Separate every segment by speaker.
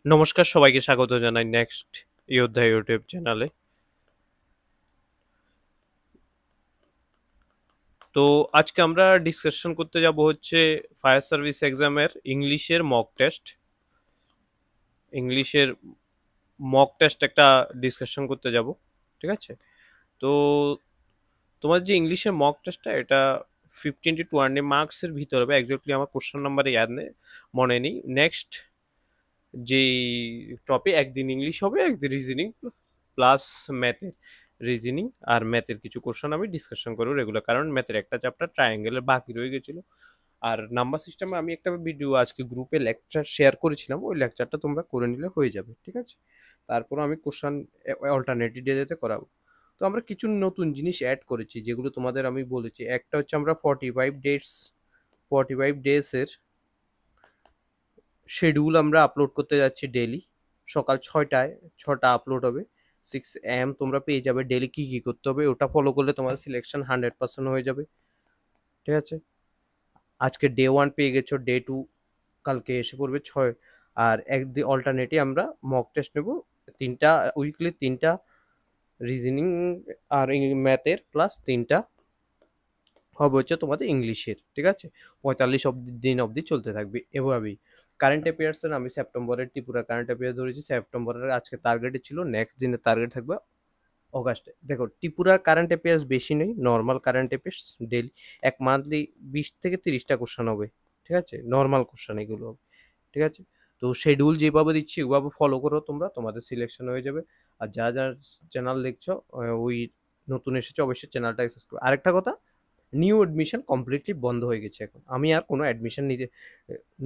Speaker 1: নমস্কার, সবাইকে স্বাগত জানাই নেক্সট যোদ্ধা ইউটিউব চ্যানেলে। তো আজকে আমরা ডিসকাশন করতে যাব হচ্ছে ফায়ার সার্ভিস এক্সামের ইংলিশের মক টেস্ট। ইংলিশের মক টেস্ট একটা ডিসকাশন করতে যাব, ঠিক আছে? তো তোমার যে ইংলিশের মক টেস্টটা, এটা 15 to 20 মার্কসের ভিতর হবে। একজাক্টলি আমার কোশ্চেন নাম্বার মনে নেই। নেক্সট যেই টপিক, একদিন ইংলিশ হবে, একদিন রিজনিং প্লাস ম্যাথের রিজনিং আর ম্যাথের কিছু কোশ্চেন আমি ডিসকাশন করবো রেগুলার, কারণ ম্যাথের একটা চ্যাপ্টার ট্রায়াঙ্গেলের বাকি রয়ে গেছিল। আর নাম্বার সিস্টেমে আমি একটা ভিডিও আজকে গ্রুপে লেকচার শেয়ার করেছিলাম, ওই লেকচারটা তোমরা করে নিলে হয়ে যাবে, ঠিক আছে? তারপর আমি কোশ্চেন অল্টারনেটিভ ডেতে করাবো। তো আমরা কিছু নতুন জিনিস অ্যাড করেছি, যেগুলো তোমাদের আমি বলেছি। একটা হচ্ছে আমরা 45 ডেজের শিডিউল আমরা আপলোড করতে যাচ্ছি ডেলি। সকাল 6টায় 6টা আপলোড হবে, 6 AM তোমরা পেয়ে যাবে ডেলি কী কী করতে হবে। ওটা ফলো করলে তোমার সিলেকশন 100% হয়ে যাবে, ঠিক আছে? আজকে ডে 1 পেয়ে গেছো, ডে 2 কালকে এসে পড়বে 6। আর একদিন অল্টারনেটিভ আমরা মক টেস্ট নেব তিনটা, উইকলি তিনটা রিজনিং আর ম্যাথের, প্লাস তিনটা হবে হচ্ছে তোমাদের ইংলিশের, ঠিক আছে? 45 দিন অবধি চলতে থাকবে এভাবেই। কারেন্ট অ্যাফেয়ার্সের আমি সেপ্টেম্বরের ত্রিপুরা কারেন্ট অ্যাফেয়ার্স ধরেছি। সেপ্টেম্বরের আজকে টার্গেটে ছিল, নেক্সট দিনের টার্গেট থাকবে অগাস্টে। দেখো, ত্রিপুরার কারেন্ট অ্যাফেয়ার্স বেশি নেই, নর্মাল কারেন্ট অ্যাফেয়ার্স ডেলি এক মান্থলি 20 থেকে 30টা কোশ্চেন হবে, ঠিক আছে? নর্মাল কোশ্চেন এগুলো হবে, ঠিক আছে? তো শিডিউল যেভাবে দিচ্ছি ওইভাবে ফলো করো তোমরা, তোমাদের সিলেকশন হয়ে যাবে। আর যারা যারা চ্যানেল দেখছো, ওই নতুন এসেছে, অবশ্যই চ্যানেলটা অ্যাক্সেস করো। আরেকটা কথা, নিউ অ্যাডমিশন কমপ্লিটলি বন্ধ হয়ে গেছে এখন। আমি আর কোনো অ্যাডমিশন নিতে,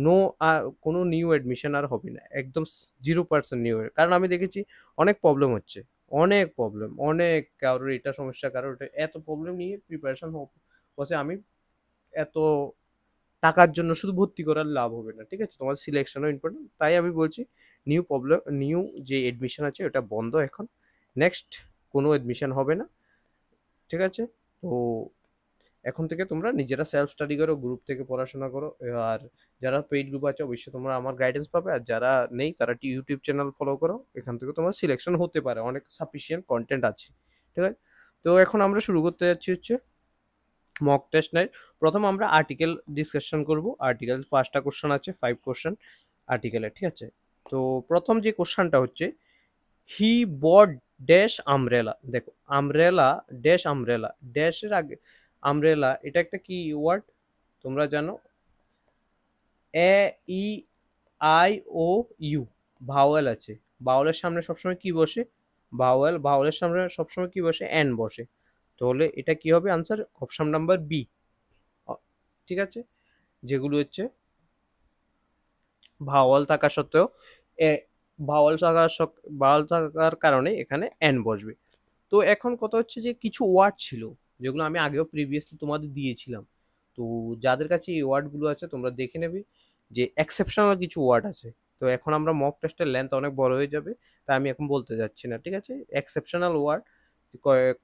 Speaker 1: নো, আর কোনো নিউ অ্যাডমিশন আর হবে না, একদম 0% নিউ। কারণ আমি দেখেছি অনেক প্রবলেম হচ্ছে, অনেক প্রবলেম, অনেক কারোর এটা সমস্যা, কারোর এটা, এত প্রবলেম নিয়ে প্রিপারেশন হচ্ছে। আমি এত টাকার জন্য শুধু ভর্তি করার লাভ হবে না, ঠিক আছে? তোমার সিলেকশনও ইম্পর্টেন্ট, তাই আমি বলছি নিউ যে এডমিশন আছে ওটা বন্ধ এখন। নেক্সট কোনো এডমিশন হবে না, ঠিক আছে? তো এখন থেকে তোমরা নিজেরা সেলফ স্টাডি করো, গ্রুপ থেকে পড়াশোনা করো। আর যারা পেইড গ্রুপ আছে অবশ্যই তোমরা আমার গাইডেন্স পাবে, আর যারা নেই তারা ইউটিউব চ্যানেল ফলো করো, এখান থেকে তোমার সিলেকশন হতে পারে, অনেক সাফিসিয়েন্ট কন্টেন্ট আছে, ঠিক আছে? তো এখন আমরা শুরু করতে যাচ্ছি হচ্ছে মক টেস্ট নাইট। প্রথম আমরা আর্টিকেল ডিসকাশন করব। আর্টিকেল 5টা কোশ্চেন আছে, 5 কোশ্চেন আর্টিকেলে, ঠিক আছে? তো প্রথম যে কোশ্চেনটা হচ্ছে, হি বট ড্যাশ আমব্রেলা। দেখো, আমব্রেলা ড্যাশ, আমব্রেলা ড্যাশের আগে আমব্রেলা, এটা একটা কি ওয়ার্ড তোমরা জানো? এ, ই, আই, ও, ইউ, ভাওয়েল আছে। ভাওয়েলের সামনে সবসময় কি বসে? ভাওয়েলের সামনে সবসময় কি বসে? এন বসে। তাহলে এটা কি হবে আনসার? অপশন নাম্বার বি, ঠিক আছে? যেগুলো হচ্ছে ভাওয়াল থাকা সত্ত্বেও এ, ভাওয়াল থাকার ভাওয়াল থাকার কারণে এখানে এন বসবে। তো এখন কথা হচ্ছে যে কিছু ওয়ার্ড ছিল যেগুলো আমি আগেও প্রিভিয়াসলি তোমাদের দিয়েছিলাম। তো যাদের কাছে এই ওয়ার্ডগুলো আছে তোমরা দেখে নেবে যে এক্সেপশনাল কিছু ওয়ার্ড আছে। তো এখন আমরা মক টেস্টের লেন্থ অনেক বড় হয়ে যাবে, তাই আমি এখন বলতে যাচ্ছি না, ঠিক আছে? এক্সেপশনাল ওয়ার্ড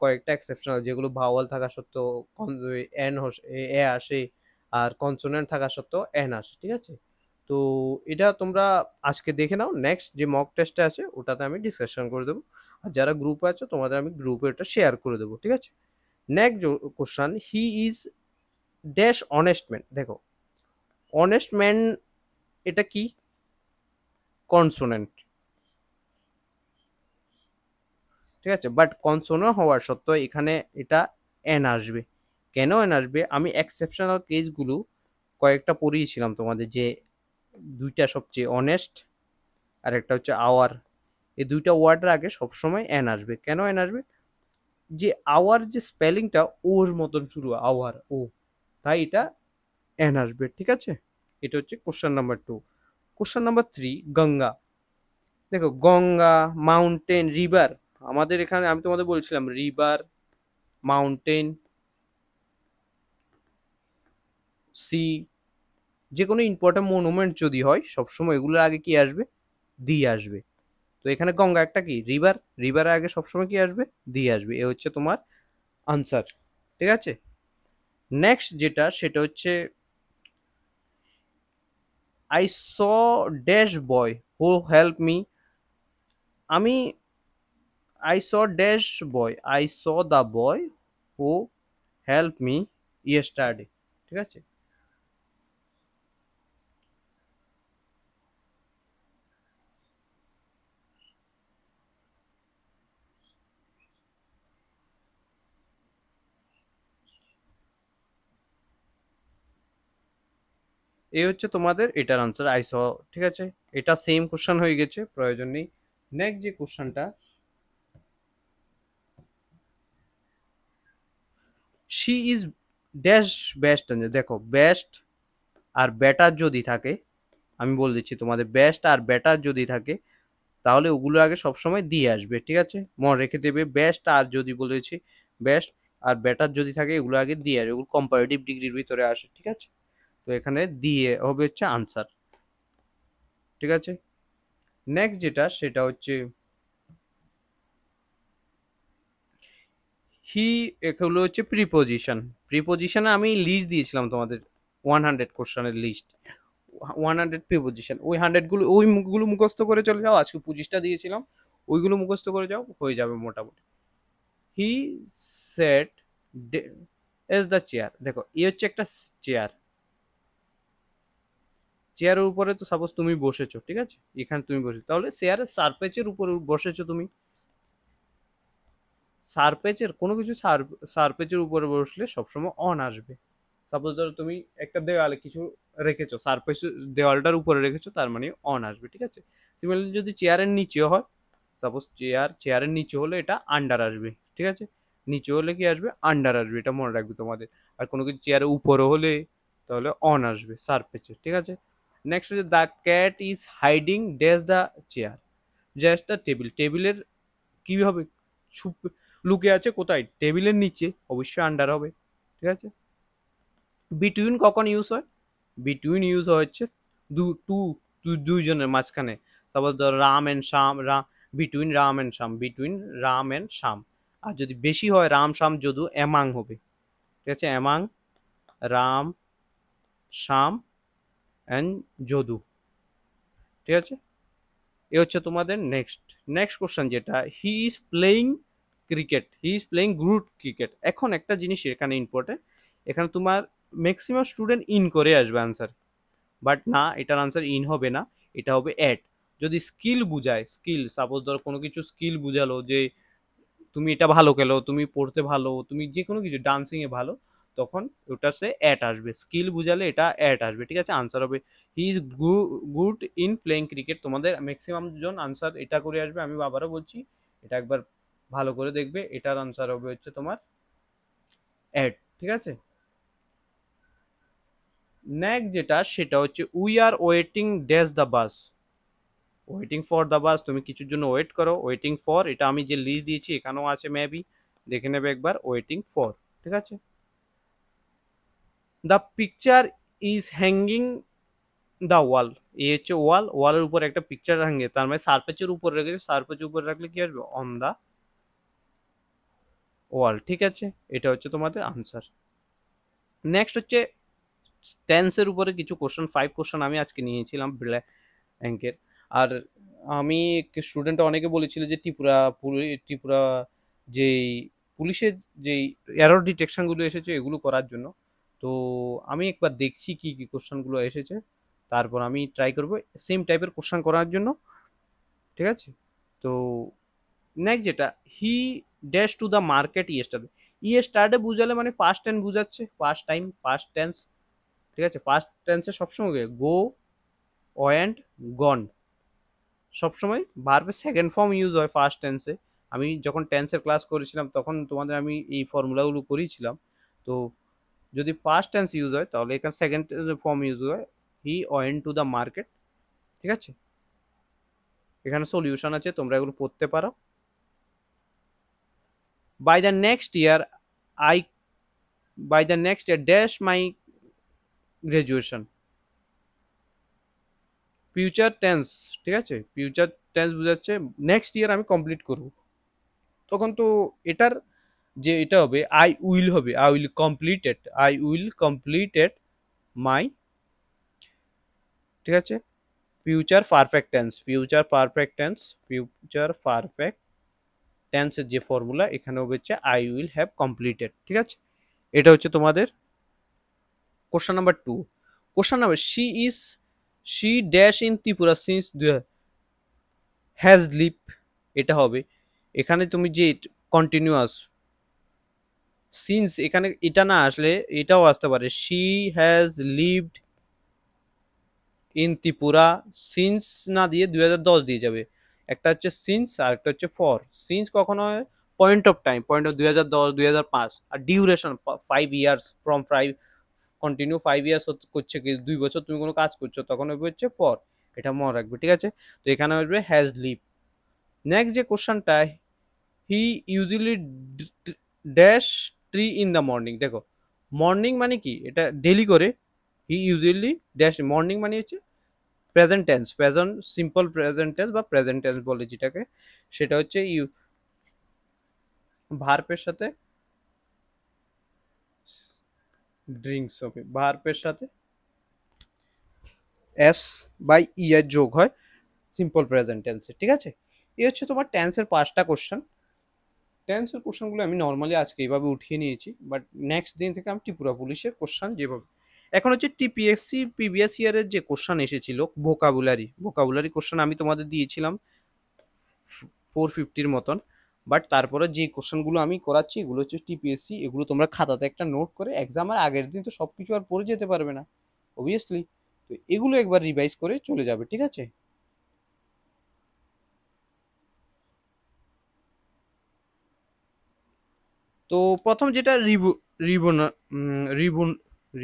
Speaker 1: কয়েকটা এক্সেপশনাল, যেগুলো ভাওয়াল থাকা সত্ত্বেও এন এ আসে, আর কনসোনেন্ট থাকা সত্ত্বেও এন আসে, ঠিক আছে? তো এটা তোমরা আজকে দেখে নাও, নেক্সট যে মক টেস্টে আছে ওটাতে আমি ডিসকাশন করে দেবো। আর যারা গ্রুপে আছো তোমাদের আমি গ্রুপে এটা শেয়ার করে দেবো, ঠিক আছে? Next question, he is dash honest man. দেখো, অনেস্ট ম্যান এটা কি? কনসোনেন্ট, ঠিক আছে? বাট কনসোনেন্ট হওয়ার সত্ত্বেও এখানে এটা এন আসবে। কেন এন আসবে? আমি এক্সেপশনাল কেসগুলো কয়েকটা পড়িয়েছিলাম তোমাদের, যে দুইটা সবচেয়ে অনেস্ট আর একটা হচ্ছে আওয়ার। এই দুইটা ওয়ার্ডের আগে সবসময় এন আসবে। কেন এন আসবে? যে আওয়ার যে স্পেলিংটা ওর মতন শুরু, আওয়ার, ও, তাই এটা এন আসবে, ঠিক আছে? এটা হচ্ছে question number 2। Question number 3, Ganga. দেখো, গঙ্গা, মাউন্টেন, রিভার, আমাদের এখানে আমি তোমাদের বলছিলাম রিভার, মাউন্টেন, সি, যে কোনো ইম্পর্টেন্ট মনুমেন্ট যদি হয় সবসময় এগুলোর আগে কি আসবে? দি আসবে। তো এখানে গঙ্গা একটা কি রিভার, রিভারের আগে সবসময় কি আসবে? দি আসবে। এ হচ্ছে তোমার আনসার, ঠিক আছে? নেক্সট যেটা সেটা হচ্ছে I saw dash boy who help me. আমি I saw dash boy, I saw the boy who help me yesterday. ঠিক আছে, এই হচ্ছে তোমাদের এটার আনসার আই স। ঠিক আছে, এটা সেম কোশ্চেন হয়ে গেছে, প্রয়োজন নেই। নেক্সট যে কোশ্চেনটা, শি ইজ ড্যাশ বেস্ট। দেখো বেস্ট আর বেটার যদি থাকে, আমি বলে দিচ্ছি তোমাদের, বেস্ট আর বেটার যদি থাকে তাহলে ওগুলো আগে সবসময় দিয়ে আসবে। ঠিক আছে, মনে রেখে দেবে, বেস্ট আর যদি বলেছি বেস্ট আর বেটার যদি থাকে এগুলো আগে দিয়ে আসবে, এগুলো কম্পারেটিভ ডিগ্রির ভিতরে আসে। ঠিক আছে, তো এখানে দিয়ে হবে হচ্ছে আনসার। ঠিক আছে, নেক্সট যেটা সেটা হচ্ছে হি, এগুলো হচ্ছে প্রিপোজিশন। প্রিপোজিশনে আমি লিস্ট দিয়েছিলাম তোমাদের 100 কোশ্চেনের লিস্ট, 100 প্রিপোজিশন। ওই 100 গুলো ওইগুলো মুখস্থ করে চলে যাও, আজকে 25টা দিয়েছিলাম, ওইগুলো মুখস্থ করে যাও, হয়ে যাবে মোটামুটি। He said as the chair. দেখো এ হচ্ছে একটা চেয়ার, চেয়ারের উপরে তো সাপোজ তুমি বসেছো, ঠিক আছে, এখানে তুমি বসে, তাহলে চেয়ারের সারফেসের উপরে বসেছো তুমি। সারফেসের কোনো কিছু সারফেসের উপরে বসলে সবসময় অন আসবে। সাপোজ ধরো তুমি একটা দেওয়ালে কিছু রেখেছো, সারফেস দেওয়ালটার উপরে রেখেছো, তার মানে অন আসবে। ঠিক আছে, সিমিলারলি যদি চেয়ারের নিচেও হয়, সাপোজ চেয়ারের নিচে হলে এটা আন্ডার আসবে। ঠিক আছে, নিচে হলে কি আসবে, আন্ডার আসবে, এটা মনে রাখবে তোমাদের। আর কোনো কিছু চেয়ারের উপরে হলে তাহলে অন আসবে সারফেসে। ঠিক আছে, নেক্সট হচ্ছে the cat is hiding dash the chair. Just the table, টেবিলের কি হবে, ছুপ লুকে আছে কোথায়, টেবিলের নিচে, অবশ্যই আন্ডার হবে। ঠিক আছে, বিটুইন কখন ইউজ হয়, বিটুইন ইউজ হয় হচ্ছে দুইজনের মাঝখানে, তারপর ধর Ram and Shyam, between Ram and Shyam, between Ram and Shyam. আর যদি বেশি হয় রাম শ্যাম যদু, এমাং হবে। ঠিক আছে, এমাং রাম শ্যাম অ্যান্ড যদু। ঠিক আছে, এ হচ্ছে তোমাদের নেক্সট। নেক্সট কোশ্চেন যেটা, he is playing cricket, he is playing good cricket. এখন একটা জিনিস এখানে ইম্পর্টেন্ট, এখানে তোমার ম্যাক্সিমাম স্টুডেন্ট ইন করে আসবে আনসার, বাট না, এটার আনসার ইন হবে না, এটা হবে অ্যাড। যদি স্কিল বুঝায়, স্কিল সাপোজ ধর কোনো কিছু স্কিল বুঝালো যে তুমি এটা ভালো খেলো, তুমি পড়তে ভালো, তুমি যে কোনো কিছু ডান্সিং এ ভালো, তখন ওটা সে অ্যাট আসবে, স্কিল বুঝালে এটা অ্যাট আসবে। ঠিক আছে, আনসার হবে he is good in playing cricket. তোমাদের ম্যাক্সিমাম জন আনসার এটা করে আসবে, আমি আবারও বলছি, এটা একবার ভালো করে দেখবে, এটার আনসার হবে হচ্ছে তোমার অ্যাট। ঠিক আছে, নেক্সট যেটা সেটা হচ্ছে we are waiting dash the bus. Waiting for the bus, তুমি কিছুর জন্য ওয়েট করো, ওয়েটিং ফর, এটা আমি যে লিস্ট দিয়েছি এখানেও আছে, মেবি দেখে নেবে একবার, ওয়েটিং ফর। ঠিক আছে, the picture is hanging the wall. এই হচ্ছে ওয়াল, ওয়ালের উপর একটা পিকচার হ্যাঙ্গে, তার মানে সারফেসের উপর রেখেছে, সারফেসের উপর রাখলে কি আসবে, অন দা ওয়াল। ঠিক আছে, এটা হচ্ছে তোমাদের আনসার। নেক্সট হচ্ছে টেন্সের উপরে কিছু কোশ্চেন, 5 কোশ্চেন আমি আজকে নিয়েছিলাম ব্ল্যাঙ্কের। আর আমি স্টুডেন্ট অনেকে বলেছিল যে ত্রিপুরা যেই পুলিশের যেই এরর ডিটেকশনগুলো এসেছে এগুলো করার জন্য, তো আমি একবার দেখছি কি কি কোশ্চেনগুলো এসেছে, তারপর আমি ট্রাই করবো সেম টাইপের কোশ্চেন করার জন্য। ঠিক আছে, তো নেক্সট যেটা, he dash to the market yesterday. Yesterday বুঝালে মানে পাস্ট টেন্স বুঝাচ্ছে, পাস্ট টাইম, পাস্ট টেন্স। ঠিক আছে, পাস্ট টেন্সে সবসময় গো, ওয়েন্ট, গন, সবসময় ভার্বের সেকেন্ড ফর্ম ইউজ হয় ফার্স্ট টেন্সে। আমি যখন টেন্সের ক্লাস করেছিলাম তখন তোমাদের আমি এই ফর্মুলাগুলো করিয়েছিলাম। তো যদি ফার্স্ট টেন্স ইউজ হয় তাহলে এখানে সেকেন্ড ফর্ম ইউজ হয়, he went to the market. ঠিক আছে, এখানে সলিউশন আছে, তোমরা এগুলো পড়তে পারো। By the next year I, by the next year dash my graduation. Future tense, ঠিক আছে, ফিউচার টেন্স বোঝাচ্ছে নেক্সট ইয়ার আমি কমপ্লিট করব, তখন তো এটার যে এটা হবে আই উইল হবে, I will completed, I will completed my ঠিক আছে। Future perfect tense, future perfect tense, future perfect টেন্সের যে ফর্মুলা এখানে হচ্ছে আই উইল হ্যাভ কমপ্লিটেড। ঠিক আছে, এটা হচ্ছে তোমাদের question number 2। Question number she dash in Tripura since has live, এটা হবে এখানে তুমি যে কন্টিনিউয়াস সিন্স, এখানে এটা না আসলে এটাও আসতে পারে, she has lived in Tripura since না দিয়ে 2010 দিয়ে যাবে। একটা হচ্ছে সিন্স আর একটা হচ্ছে ফর। সিন্স কখনো হয় point of time, point of 2010 2005, আর duration 5 years, from 5 continue 5 years করছে কি 2 বছর তুমি কোনো কাজ করছো তখন হচ্ছে ফর, এটা মনে রাখবে। ঠিক আছে, তো এখানে আসবে হ্যাজ লিভ। নেক্সট যে কোশ্চেনটা, হি usually dash tree in the morning, দেখো মর্নিং মানে কি, এটা ডেলি করে। হি ইউজুয়ালি ড্যাশ, মর্নিং মানে হচ্ছে present tense, present simple present tense বা প্রেজেন্ট টেন্স বলে যেটাকে, সেটা হচ্ছে ভার্বের সাথে ড্রিঙ্কস হবে, ভার্বের সাথে এস বাই ই এর যোগ হয় সিম্পল প্রেজেন্ট টেন্সে। ঠিক আছে, এই হচ্ছে তোমার টেন্সের 5টা কোশ্চেন। টেন্সের কোশ্চেনগুলো আমি নর্মালি আজকে এইভাবে উঠিয়ে নিয়েছি, বাট নেক্সট দিন থেকে আমি ত্রিপুরা পুলিশের কোশ্চেন যেভাবে, এখন হচ্ছে টিপিএসসি প্রিভিয়াস ইয়ারের যে কোশ্চেন এসেছিল ভোকাবুলারি, ভোকাবুলারি কোশ্চেন আমি তোমাদের দিয়েছিলাম 450 মতন, বাট তারপরে যে কোশ্চেনগুলো আমি করাচ্ছি এগুলো হচ্ছে টিপিএসসি, এগুলো তোমরা খাতাতে একটা নোট করে এক্সামের আগের দিন তো সব কিছু আর পড়ে যেতে পারবে না অবভিয়াসলি, তো এগুলো একবার রিভাইজ করে চলে যাবে। ঠিক আছে, তো প্রথম যেটা রিবো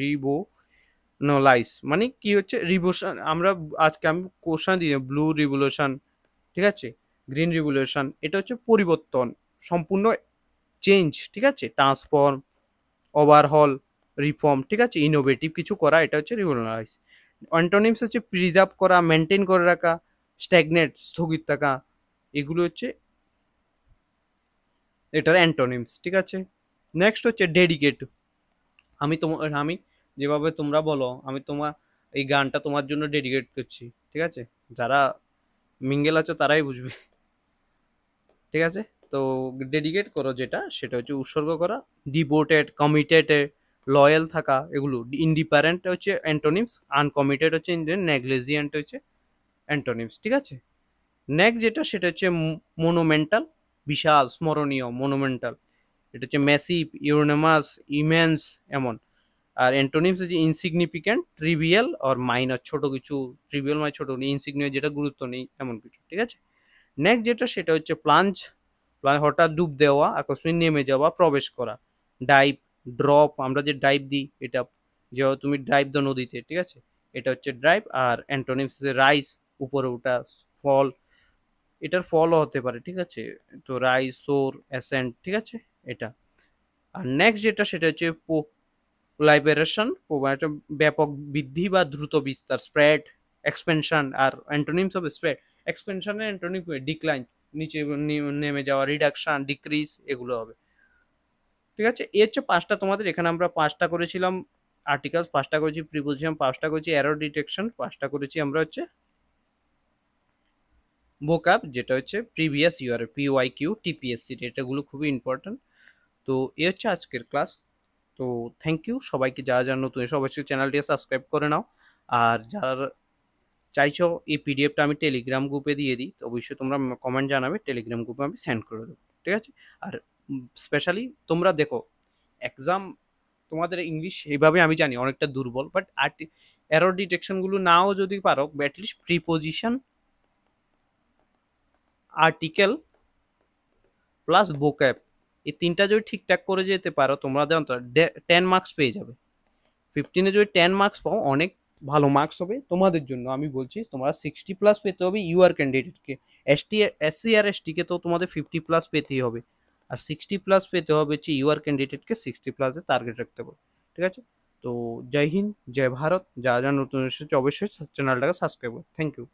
Speaker 1: রিবোনালাইজ মানে কি হচ্ছে রিভোশন, আমরা আজকে আমি কোশ্চেন দিই ব্লু রিভলিউশন, ঠিক আছে, গ্রিন রিভলিউশন, এটা হচ্ছে পরিবর্তন, সম্পূর্ণ চেঞ্জ, ঠিক আছে, ট্রান্সফর্ম, ওভারহল, রিফর্ম, ঠিক আছে, ইনোভেটিভ কিছু করা, এটা হচ্ছে রিভলিউশনালাইজ। অ্যান্টোনিমস হচ্ছে প্রিজার্ভ করা, মেনটেন করে রাখা, স্ট্যাগনেট স্থগিত থাকা, এগুলো হচ্ছে এটার অ্যান্টোনিমস। ঠিক আছে, নেক্সট হচ্ছে ডেডিকেট, আমি যেভাবে তোমরা বলো আমি তোমার এই গানটা তোমার জন্য ডেডিকেট করছি। ঠিক আছে, যারা মিঙ্গেল আছো তারাই বুঝবে। ঠিক আছে, তো ডেডিকেট করো যেটা সেটা হচ্ছে উৎসর্গ করা, ডিভোটেড, কমিটেড, লয়াল থাকা, এগুলো। ইন্ডিফারেন্ট হচ্ছে অ্যান্টোনিমস, আনকমিটেড হচ্ছে নেগলিজিয়েন্ট হচ্ছে অ্যান্টোনিমস। ঠিক আছে, নেক্সট যেটা সেটা হচ্ছে মনোমেন্টাল, বিশাল, স্মরণীয়, মনোমেন্টাল। এটা হচ্ছে ম্যাসিভ, ইউরেনামাস, ইমেন্স, এমন। আর অ্যান্টোনিমস হচ্ছে ইনসিগনিফিক্যান্ট, ট্রিভিয়াল আর মাইনর, ছোট কিছু, ট্রিভিয়াল মানে ছোট, ইনসিগনিফিক্যান্ট যেটা গুরুত্ব নেই এমন কিছু। ঠিক আছে, নেক্সট যেটা সেটা হচ্ছে প্লাঞ্জ, হঠাৎ ডুব দেওয়া, আকস্মিক নেমে যাওয়া, প্রবেশ করা। ডাইভ, ড্রপ, আমরা যে ডাইভ দিই এটা, যেভাবে তুমি ডাইভ দাও নদীতে, ঠিক আছে, এটা হচ্ছে ড্রাইভ। আর অ্যান্টোনিমস হচ্ছে রাইজ, উপরে ওঠা, ফল, এটার ফলও হতে পারে। ঠিক আছে, তো রাইজ, সোর, অ্যাসেন্ট, ঠিক আছে, এটা। আর নেক্সট যেটা সেটা হচ্ছে লাইবারেশন, একটা ব্যাপক বৃদ্ধি বা দ্রুত বিস্তার, স্প্রেড, এক্সপেনশন। আর অ্যান্টোনিমস হবে স্প্রেড, এক্সপেনশনের অ্যান্টোনিম ডিক্লাইন, নিচে নেমে যাওয়া, রিডাকশন, ডিক্রিজ, এগুলো হবে। ঠিক আছে, এই হচ্ছে 5টা তোমাদের, এখানে আমরা 5টা করেছিলাম আর্টিকেলস, 5টা করেছি প্রিপোজিশন, 5টা করেছি এরর ডিটেকশন, 5টা করেছি আমরা হচ্ছে ভোকাব, যেটা হচ্ছে previous year PY Q TPSC, এটাগুলো খুবই ইম্পর্টেন্ট। তো এ হচ্ছে আজকের ক্লাস। তো থ্যাংক ইউ সবাইকে, যারা যারা নতুন সবাই চ্যানেলটিকে সাবস্ক্রাইব করে নাও। আর যারা চাইছো এই পিডিএফটা আমি টেলিগ্রাম গ্রুপে দিয়ে দিই, তো অবশ্যই তোমরা কমেন্ট জানাবে, টেলিগ্রাম গ্রুপে আমি সেন্ড করে দেবো। ঠিক আছে, আর স্পেশালি তোমরা দেখো এক্সাম, তোমাদের ইংলিশ এইভাবে আমি জানি অনেকটা দুর্বল, বাট এরর ডিটেকশনগুলো নাও যদি পারো, at least preposition, article plus vocab, এই 3টা যদি ঠিকঠাক করে যেতে পারো তোমরা 10 মার্কস পেয়ে যাবে। 15-এ যদি 10 মার্কস পাও অনেক ভালো মার্কস হবে তোমাদের জন্য। আমি বলছি তোমরা 60+ পেতে হবে ইউআর ক্যান্ডিডেটকে, এসসি আর এসটিকে তো তোমাদের 50+ পেতেই হবে, আর 60+ পেতে হবে হচ্ছে ইউআর ক্যান্ডিডেটকে 60+-এ টার্গেট রাখতে হবে। ঠিক আছে, তো জয় হিন্দ, জয় ভারত, যারা যারা নতুন এসেছে অবশ্যই চ্যানেলটাকে সাবস্ক্রাইব করো। Thank you.